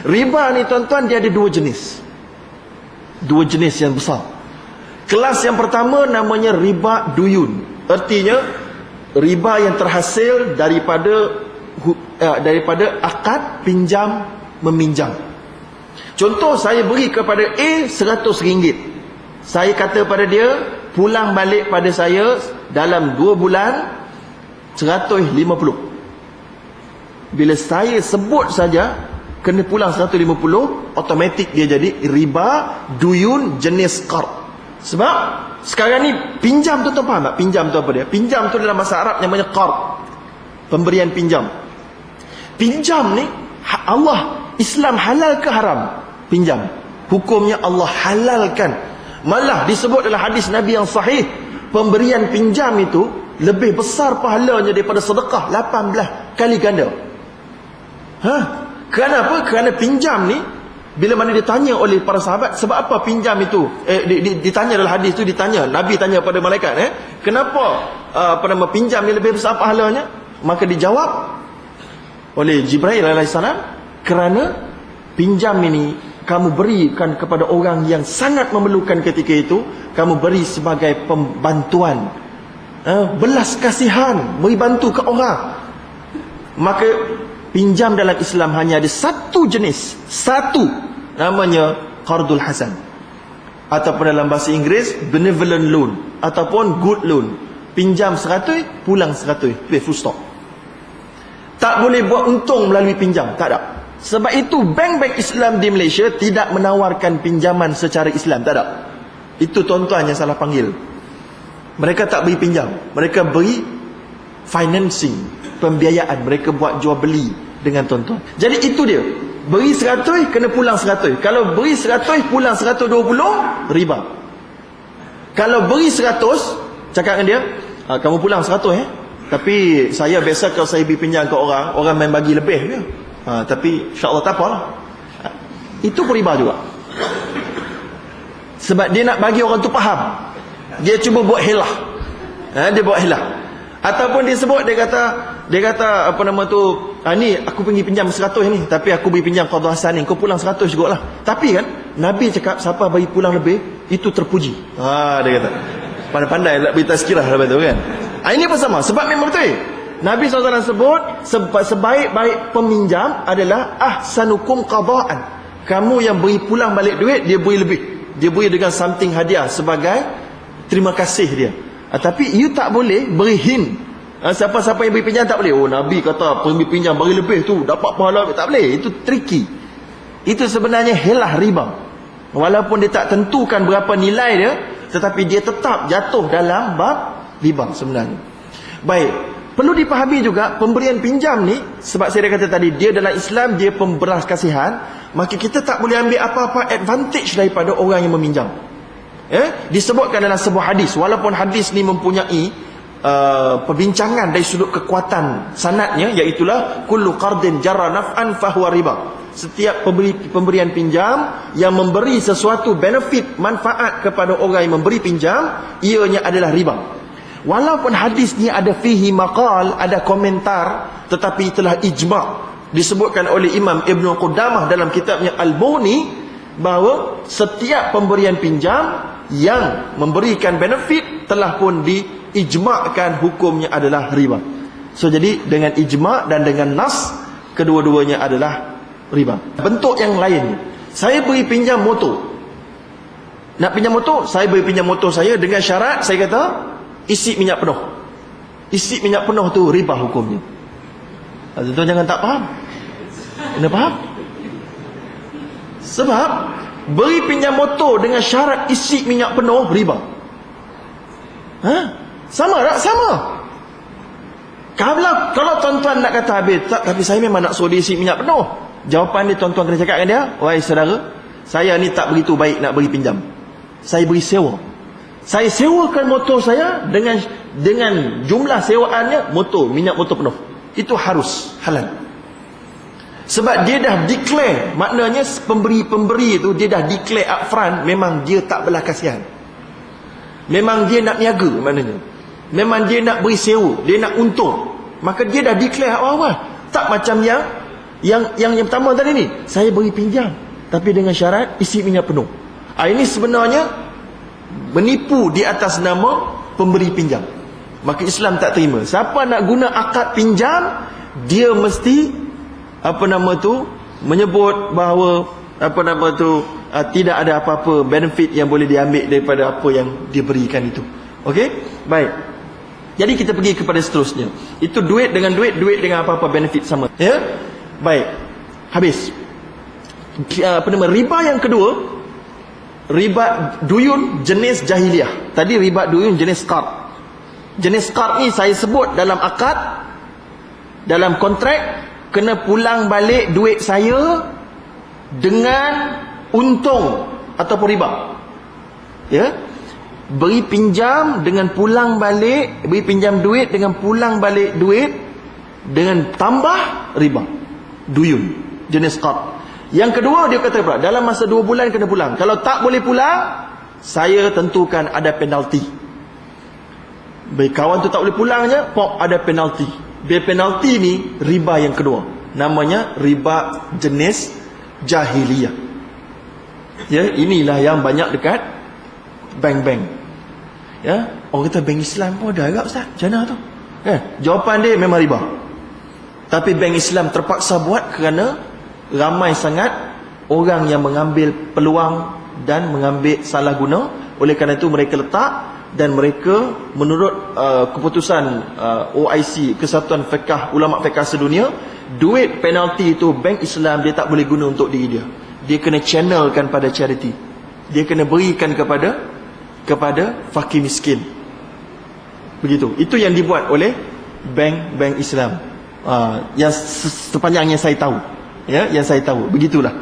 Riba ni tuan-tuan, dia ada dua jenis. Dua jenis yang besar. Kelas yang pertama namanya riba duyun. Artinya riba yang terhasil daripada akad pinjam meminjam. Contoh, saya beri kepada A RM100. Saya kata pada dia, pulang balik pada saya dalam 2 bulan 150. Bila saya sebut saja kena pulang 150, automatik dia jadi riba duyun jenis qard. Sebab sekarang ni pinjam tu, faham tak? Pinjam tu apa dia? Pinjam tu dalam bahasa Arab namanya qard. Pemberian pinjam. Pinjam ni Allah, Islam halal ke haram? Pinjam. Hukumnya Allah halalkan. Malah disebut dalam hadis Nabi yang sahih, pemberian pinjam itu lebih besar pahalanya daripada sedekah 18 kali ganda. Kenapa? Kerana pinjam ni, bila mana ditanya oleh para sahabat, sebab apa pinjam itu ditanya dalam hadis tu, ditanya, Nabi tanya pada malaikat, kenapa pinjam ni lebih besar pahalanya? Maka dijawab oleh Jibril alaihissalam, kerana pinjam ini kamu berikan kepada orang yang sangat memerlukan ketika itu, kamu beri sebagai pembantuan, belas kasihan, beri bantu ke orang. Maka pinjam dalam Islam hanya ada satu jenis, satu, namanya qardul hasan, ataupun dalam bahasa Inggeris benevolent loan, ataupun good loan. Pinjam 100, pulang 100, full stop. Tak boleh buat untung melalui pinjam, tak ada. Sebab itu bank-bank Islam di Malaysia tidak menawarkan pinjaman secara Islam, tak ada. Itu tuan-tuan yang salah panggil. Mereka tak beri pinjam, mereka beri financing, pembiayaan. Mereka buat jual beli dengan tuan-tuan. Jadi itu dia, beri 100 kena pulang 100. Kalau beri 100 pulang 120, riba. Kalau beri 100, cakap dengan dia, kamu pulang 100 tapi saya biasa kalau saya beri pinjam ke orang main bagi lebih ke, tapi insyaAllah tak apalah. Itu pun riba juga. Sebab dia nak bagi orang tu faham, dia cuba buat helah. Dia buat helah. Ataupun dia sebut, dia kata apa nama tu, ni aku pergi pinjam 100 ni, tapi aku beri pinjam qardul hasan ni, kau pulang 100 jugalah. Tapi kan Nabi cakap siapa bagi pulang lebih itu terpuji. Dia kata pandai-pandai nak beri tazkirah lepas tu kan. Ini pun sama, sebab memang betul. Nabi SAW sebut sebaik-baik peminjam adalah ahsanukum qadaan. Kamu yang beri pulang balik duit, dia beri lebih, dia beri dengan something hadiah sebagai terima kasih dia. Tapi you tak boleh beri hint. Siapa-siapa yang beri pinjam tak boleh, Nabi kata beri pinjam beri lebih tu dapat pahala, tak boleh. Itu tricky. Itu sebenarnya helah riba. Walaupun dia tak tentukan berapa nilai dia, tetapi dia tetap jatuh dalam bab riba sebenarnya. Baik, perlu dipahami juga pemberian pinjam ni, sebab saya dah kata tadi, dia dalam Islam dia pembelas kasihan, maka kita tak boleh ambil apa-apa advantage daripada orang yang meminjam. Disebutkan dalam sebuah hadis, walaupun hadis ni mempunyai perbincangan dari sudut kekuatan sanadnya, iaitulah kullu qardin jarra naf'an fahuwa riba. Setiap pemberian pinjam yang memberi sesuatu benefit, manfaat kepada orang yang memberi pinjam, ianya adalah riba. Walaupun hadis ni ada fihi maqal, ada komentar, tetapi telah ijma' disebutkan oleh Imam Ibn Qudamah dalam kitabnya Al-Mughni, bahawa setiap pemberian pinjam yang memberikan benefit telah pun diijma'kan hukumnya adalah riba. So jadi dengan ijma' dan dengan nas, kedua-duanya adalah riba. Bentuk yang lain, saya beri pinjam motor. Nak pinjam motor, saya beri pinjam motor saya dengan syarat, saya kata isi minyak penuh. Isi minyak penuh tu riba hukumnya. Tuan-tuan jangan tak faham. Kena faham. Sebab beri pinjam motor dengan syarat isi minyak penuh, riba. Sama tak? Sama. Kalau tuan-tuan nak kata habis, tak, tapi saya memang nak suruh dia isi minyak penuh, jawapan dia tuan-tuan kena cakap dengan dia, wahai saudara, saya ni tak begitu baik nak beri pinjam. Saya beri sewa. Saya sewakan motor saya dengan jumlah sewaannya motor, minyak motor penuh. Itu harus halal. Sebab dia dah declare, maknanya pemberi itu dia dah declare upfront, memang dia tak belas kasihan. Memang dia nak niaga maknanya. Memang dia nak beri sewa, dia nak untung. Maka dia dah declare awal-awal. Tak macam yang Yang pertama tadi ni, saya beri pinjam tapi dengan syarat isi minyak penuh. Ini sebenarnya menipu di atas nama pemberi pinjam. Maka Islam tak terima. Siapa nak guna akad pinjam, dia mesti menyebut bahawa tidak ada apa-apa benefit yang boleh diambil daripada apa yang diberikan itu. Okey? Baik. Jadi kita pergi kepada seterusnya. Itu duit dengan dengan apa-apa benefit sama. Ya? Baik. Habis. Riba yang kedua, riba duyun jenis jahiliah. Tadi riba duyun jenis qard. Jenis qard ni saya sebut dalam akad, dalam kontrak, kena pulang balik duit saya dengan untung ataupun riba. Ya? Beri pinjam dengan pulang balik, beri pinjam duit dengan pulang balik duit dengan tambah riba. Duyun jenis qard. Yang kedua dia kata pula, dalam masa 2 bulan kena pulang. Kalau tak boleh pulang, saya tentukan ada penalti. Baik, kawan tu tak boleh pulang je, pop, ada penalti. Dia penalti ni riba yang kedua. Namanya riba jenis jahiliyah. Ya, inilah yang banyak dekat bank-bank. Ya, orang kata bank Islam pun ada agak Ustaz. Macam mana tu? Jawapan dia memang riba. Tapi bank Islam terpaksa buat kerana ramai sangat orang yang mengambil peluang dan mengambil salah guna. Oleh kerana itu mereka letak, dan mereka menurut keputusan OIC, Kesatuan Fiqh Ulama Fiqh Sedunia, duit penalti itu bank Islam dia tak boleh guna untuk diri dia. Dia kena channelkan pada charity. Dia kena berikan kepada fakir miskin. Begitu. Itu yang dibuat oleh bank Islam. Yang sepanjang yang saya tahu. Ya, yang saya tahu. Begitulah.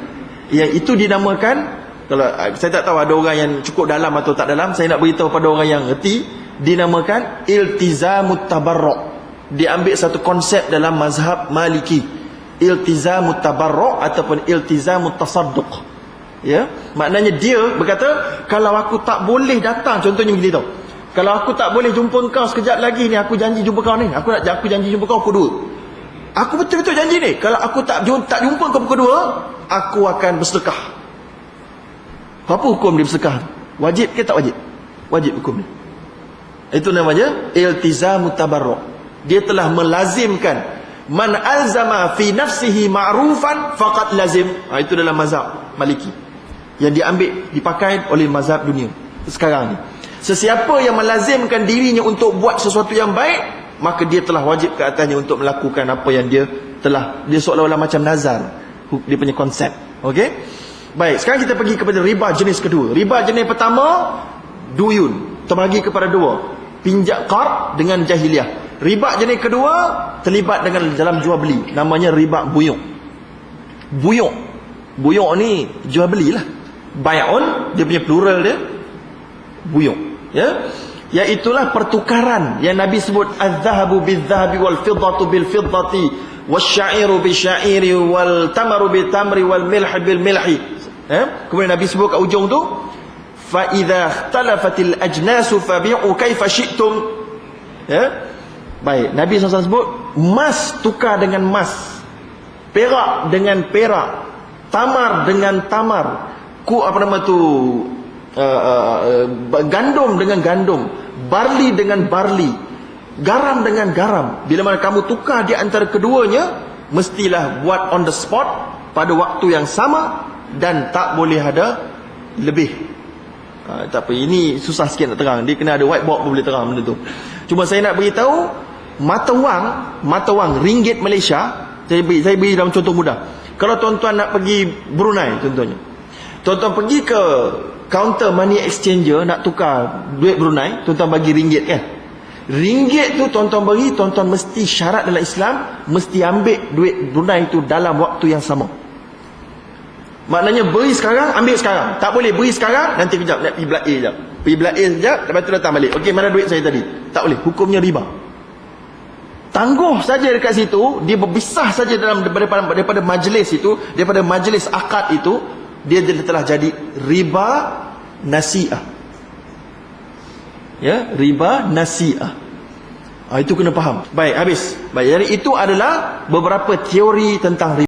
Yang itu dinamakan, kalau saya tak tahu ada orang yang cukup dalam atau tak dalam, saya nak beritahu pada orang yang erti, dinamakan iltizamut tabarruk. Dia ambil satu konsep dalam mazhab Maliki, iltizamut tabarruk ataupun iltizamut tasadduq. Ya, maknanya dia berkata, kalau aku tak boleh datang, contohnya begini tau, kalau aku tak boleh jumpa kau sekejap lagi ni, aku janji jumpa kau ni, aku janji jumpa kau pukul 2. Aku betul-betul janji ni, kalau aku tak jumpa kau pukul 2, aku akan bersedekah. Apa hukum dia bersedekah? Wajib ke tak wajib? Wajib hukum dia. Itu namanya iltizamut tabarruk. Dia telah melazimkan, man alzama fi nafsihi ma'rufan faqad lazim. Itu dalam mazhab Maliki, yang diambil, dipakai oleh mazhab dunia sekarang ni. Sesiapa yang melazimkan dirinya untuk buat sesuatu yang baik, maka dia telah wajib ke atasnya untuk melakukan apa yang dia seolah-olah macam nazar. Dia punya konsep. Okey? Baik, sekarang kita pergi kepada riba jenis kedua. Riba jenis pertama, duyun, terbagi kepada dua. Pinjam qard dengan jahiliah. Riba jenis kedua terlibat dengan dalam jual beli. Namanya riba buyuk. Buyuk ni jual belilah. Bai'un, dia punya plural dia buyuk. Ya, iaitulah pertukaran yang Nabi sebut, az-zahabu bil-zahabi wal-fiddatu bil-fiddati wasy-sya'iru bil-sya'iri wal-tamaru bil-tamri wal-milhi bil-milhi. Kemudian Nabi sebut kat ujung tu, fa idza ikhtalafatil ajnasu fabi'u kaifa syi'tum. Ya. Baik, Nabi SAW sebut, emas tukar dengan emas, perak dengan perak, tamar dengan tamar, gandum dengan gandum, barli dengan barli, garam dengan garam. Bila mana kamu tukar di antara keduanya, mestilah buat on the spot pada waktu yang sama, dan tak boleh ada lebih. Tak apa, ini susah sikit nak terang. Dia kena ada whiteboard pun boleh terang benda tu. Cuma saya nak beritahu, mata wang ringgit Malaysia, saya beri dalam contoh mudah. Kalau tuan-tuan nak pergi Brunei contohnya, tuan-tuan pergi ke counter money exchanger nak tukar duit Brunei, tuan-tuan bagi ringgit kan. Ringgit tu tuan-tuan bagi, tuan-tuan mesti syarat dalam Islam, mesti ambil duit Brunei tu dalam waktu yang sama. Maknanya beri sekarang, ambil sekarang. Tak boleh beri sekarang, nanti kejap nak pergi belah A sekejap. Pergi belah A sekejap, lepas tu datang balik. Okey, mana duit saya tadi? Tak boleh, hukumnya riba. Tangguh saja dekat situ, dia berpisah saja daripada majlis itu, daripada majlis akad itu, dia telah jadi riba nasi'ah. Ya, riba nasi'ah. Itu kena faham. Baik, habis. Baik, jadi itu adalah beberapa teori tentang riba.